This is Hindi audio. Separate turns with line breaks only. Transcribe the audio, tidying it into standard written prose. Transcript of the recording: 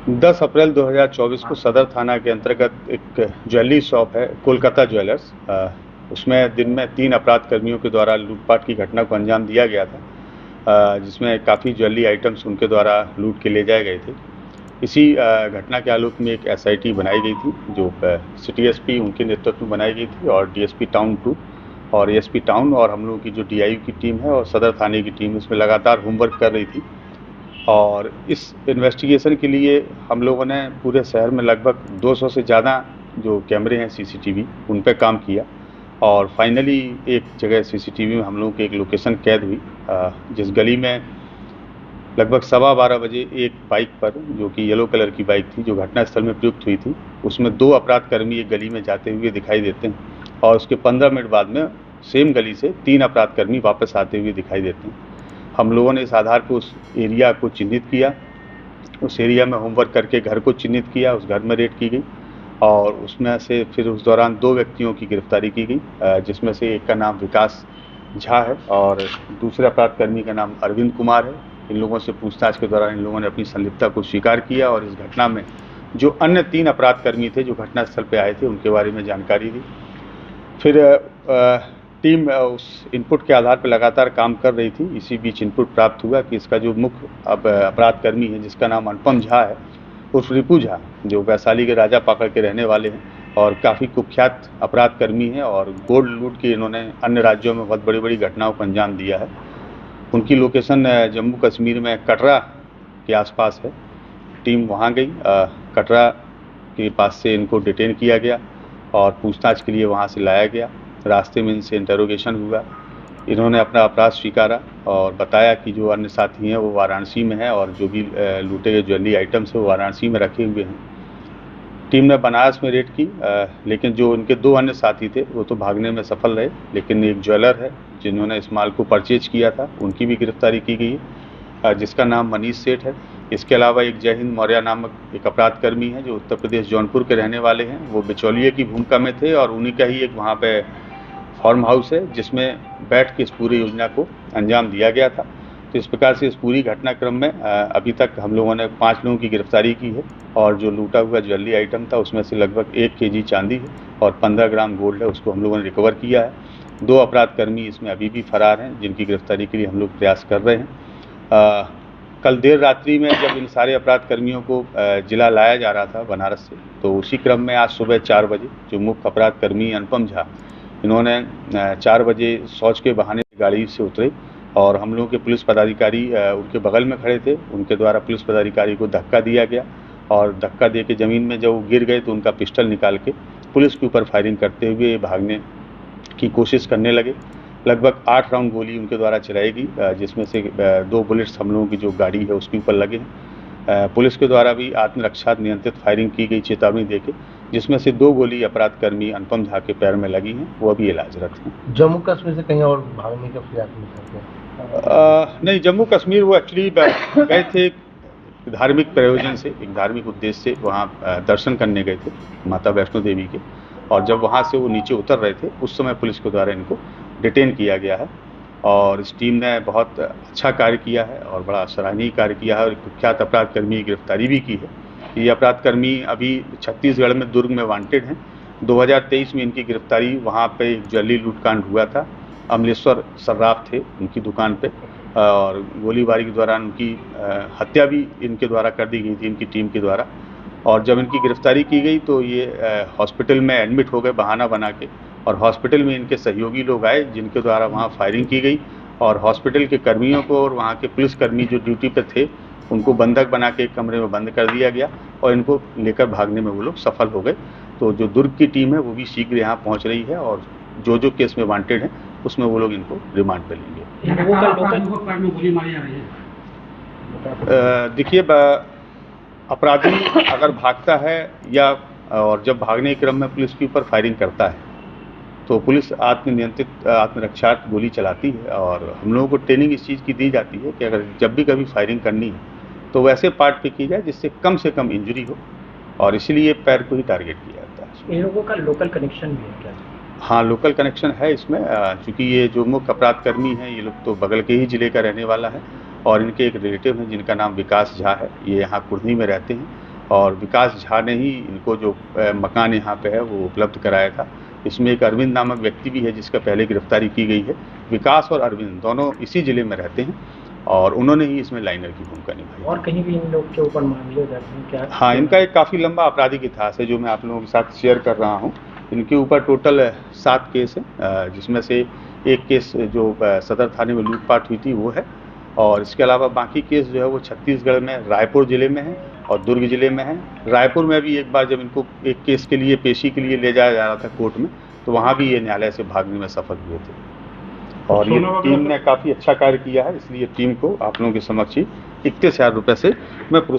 10 अप्रैल 2024 को सदर थाना के अंतर्गत एक ज्वेलरी शॉप है कोलकाता ज्वेलर्स, उसमें दिन में 3 अपराध कर्मियों के द्वारा लूटपाट की घटना को अंजाम दिया गया था, जिसमें काफ़ी ज्वेलरी आइटम्स उनके द्वारा लूट के ले जाए गए थे। इसी घटना के आलोक में एक एसआईटी बनाई गई थी, जो सिटी एसपी उनके नेतृत्व में बनाई गई थी, और डीएसपी टाउन 2 और एसपी टाउन और हम लोगों की जो डीआईयू की टीम है और सदर थाने की टीम इसमें लगातार होमवर्क कर रही थी। और इस इन्वेस्टिगेशन के लिए हम लोगों ने पूरे शहर में लगभग 200 से ज़्यादा जो कैमरे हैं सीसीटीवी उन पे काम किया, और फाइनली एक जगह सीसीटीवी में हम लोगों की एक लोकेशन कैद हुई, जिस गली में लगभग 12:15 बजे एक बाइक पर, जो कि येलो कलर की बाइक थी, जो घटनास्थल में प्रयुक्त हुई थी, उसमें 2 अपराधकर्मी एक गली में जाते हुए दिखाई देते हैं, और उसके 15 मिनट बाद में सेम गली से 3 अपराधकर्मी वापस आते हुए दिखाई देते हैं। हम लोगों ने इस आधार पर उस एरिया को चिन्हित किया, उस एरिया में होमवर्क करके घर को चिन्हित किया, उस घर में रेड की गई, और उसमें से फिर उस दौरान 2 व्यक्तियों की गिरफ्तारी की गई, जिसमें से एक का नाम विकास झा है और दूसरे अपराधकर्मी का नाम अरविंद कुमार है। इन लोगों से पूछताछ के दौरान इन लोगों ने अपनी संलिप्तता को स्वीकार किया, और इस घटना में जो अन्य 3 अपराधकर्मी थे जो घटनास्थल पर आए थे उनके बारे में जानकारी दी। फिर टीम उस इनपुट के आधार पर लगातार काम कर रही थी। इसी बीच इनपुट प्राप्त हुआ कि इसका जो मुख्य अपराधकर्मी है, जिसका नाम अनुपम झा है उर्फ रिपू झा, जो वैशाली के राजा पाकड़ के रहने वाले हैं और काफ़ी कुख्यात अपराधकर्मी हैं, और गोल्ड लूट के इन्होंने अन्य राज्यों में बहुत बड़ी बड़ी घटनाओं को अंजाम दिया है। उनकी लोकेशन जम्मू कश्मीर में कटरा के आसपास है। टीम वहाँ गई, कटरा के पास से इनको डिटेन किया गया और पूछताछ के लिए वहाँ से लाया गया। रास्ते में इनसे इंटरोगेशन हुआ, इन्होंने अपना अपराध स्वीकारा और बताया कि जो अन्य साथी हैं वो वाराणसी में हैं, और जो भी लूटे गए ज्वेलरी आइटम्स हैं वो वाराणसी में रखे हुए हैं। टीम ने बनारस में रेड की, लेकिन जो उनके 2 अन्य साथी थे वो तो भागने में सफल रहे, लेकिन एक ज्वेलर है जिन्होंने इस माल को परचेज किया था, उनकी भी गिरफ्तारी की गई है, जिसका नाम मनीष सेठ है। इसके अलावा एक जय हिंद मौर्य नामक एक अपराधकर्मी है जो उत्तर प्रदेश जौनपुर के रहने वाले हैं। वो बिचौलिए की भूमिका में थे, और उन्हीं का ही एक वहाँ पे फार्म हाउस है जिसमें बैठ के इस पूरी योजना को अंजाम दिया गया था। तो इस प्रकार से इस पूरी घटनाक्रम में अभी तक हम लोगों ने 5 लोगों की गिरफ्तारी की है, और जो लूटा हुआ ज्वेलरी आइटम था उसमें से लगभग 1 केजी चांदी है और 15 ग्राम गोल्ड है, उसको हम लोगों ने रिकवर किया है। 2 अपराधकर्मी इसमें अभी भी फरार हैं, जिनकी गिरफ्तारी के लिए हम लोग प्रयास कर रहे हैं। कल देर रात्रि में जब इन सारे अपराधकर्मियों को जिला लाया जा रहा था बनारस से, तो उसी क्रम में आज सुबह 4 बजे जो मुख्य अपराधकर्मी अनुपम झा, इन्होंने 4 बजे शौच के बहाने गाड़ी से उतरे, और हम लोगों के पुलिस पदाधिकारी उनके बगल में खड़े थे, उनके द्वारा पुलिस पदाधिकारी को धक्का दिया गया, और धक्का दे के ज़मीन में जब वो गिर गए तो उनका पिस्टल निकाल के पुलिस के ऊपर फायरिंग करते हुए भागने की कोशिश करने लगे। लगभग 8 राउंड गोली उनके द्वारा चलाई गई, जिसमें से 2 बुलेट्स हम लोगों की जो गाड़ी है उसके ऊपर लगे हैं। पुलिस के द्वारा भी आत्मरक्षा नियंत्रित फायरिंग की गई चेतावनी देके, जिसमें से 2 गोली अपराधकर्मी अनुपम झा के पैर में लगी हैं, वो अभी इलाजरत हैं।
जम्मू कश्मीर से कहीं और भागने का प्रयास नहीं करते?
नहीं, जम्मू कश्मीर वो एक्चुअली गए थे धार्मिक प्रयोजन से, एक धार्मिक उद्देश्य से वहाँ दर्शन करने गए थे माता वैष्णो देवी के, और जब वहाँ से वो नीचे उतर रहे थे उस समय पुलिस के द्वारा इनको डिटेन किया गया है, और इस टीम ने बहुत अच्छा कार्य किया है और बड़ा सराहनीय कार्य किया है, और कुख्यात अपराधकर्मी की गिरफ्तारी भी की है। ये अपराधकर्मी अभी छत्तीसगढ़ में दुर्ग में वांटेड हैं। 2023 में इनकी गिरफ्तारी वहाँ पे एक ज्वेलरी लूटकांड हुआ था, अमलेश्वर सर्राफ थे उनकी दुकान पे, और गोलीबारी के दौरान उनकी हत्या भी इनके द्वारा कर दी गई थी, इनकी टीम के द्वारा। और जब इनकी गिरफ्तारी की गई तो ये हॉस्पिटल में एडमिट हो गए बहाना बना के, और हॉस्पिटल में इनके सहयोगी लोग आए जिनके द्वारा वहाँ फायरिंग की गई, और हॉस्पिटल के कर्मियों को और वहाँ के पुलिसकर्मी जो ड्यूटी पे थे उनको बंधक बना के एक कमरे में बंद कर दिया गया, और इनको लेकर भागने में वो लोग सफल हो गए। तो जो दुर्ग की टीम है वो भी शीघ्र यहाँ पहुँच रही है, और जो जो केस में वांटेड हैं उसमें वो लोग इनको रिमांड पे लेंगे। देखिए, अपराधी अगर भागता है या और जब भागने के क्रम में पुलिस के ऊपर फायरिंग करता है तो पुलिस आत्मनियंत्रित आत्मरक्षा गोली चलाती है, और हम लोगों को ट्रेनिंग इस चीज़ की दी जाती है कि अगर जब भी कभी फायरिंग करनी है तो वैसे पार्ट पे की जाए जिससे कम से कम इंजरी हो, और इसीलिए पैर को ही टारगेट किया जाता है।
इन लोगों का लोकल कनेक्शन भी है क्या?
हाँ, लोकल कनेक्शन है इसमें, चूँकि ये जो मुख्य अपराधकर्मी हैं ये लोग तो बगल के ही ज़िले का रहने वाला है, और इनके एक रिलेटिव हैं जिनका नाम विकास झा है, ये यहाँ कुर्नी में रहते हैं, और विकास झा ने ही इनको जो मकान यहाँ पे है वो उपलब्ध कराया था। इसमें एक अरविंद नामक व्यक्ति भी है जिसका पहले गिरफ्तारी की गई है। विकास और अरविंद दोनों इसी ज़िले में रहते हैं और उन्होंने ही इसमें लाइनर की भूमिका निभाई।
और कहीं भी इन लोग के ऊपर मामले दर्ज हैं क्या?
हाँ, इनका एक काफ़ी लंबा आपराधिक इतिहास है जो मैं आप लोगों के साथ शेयर कर रहा हूँ। इनके ऊपर टोटल 7 केस हैं, जिसमें से एक केस जो सदर थाने में लूटपाट हुई थी वो है, और इसके अलावा बाकी केस जो है वो छत्तीसगढ़ में रायपुर ज़िले में है और दुर्ग ज़िले में है। रायपुर में भी एक बार जब इनको एक केस के लिए पेशी के लिए ले जाया जा रहा था कोर्ट में, तो वहाँ भी ये न्यायालय से भागने में सफल हुए थे। और ये टीम ने काफ़ी अच्छा कार्य किया है, इसलिए टीम को आप लोगों के समक्ष ही 31,000 रुपये से मैं पुरस्कृत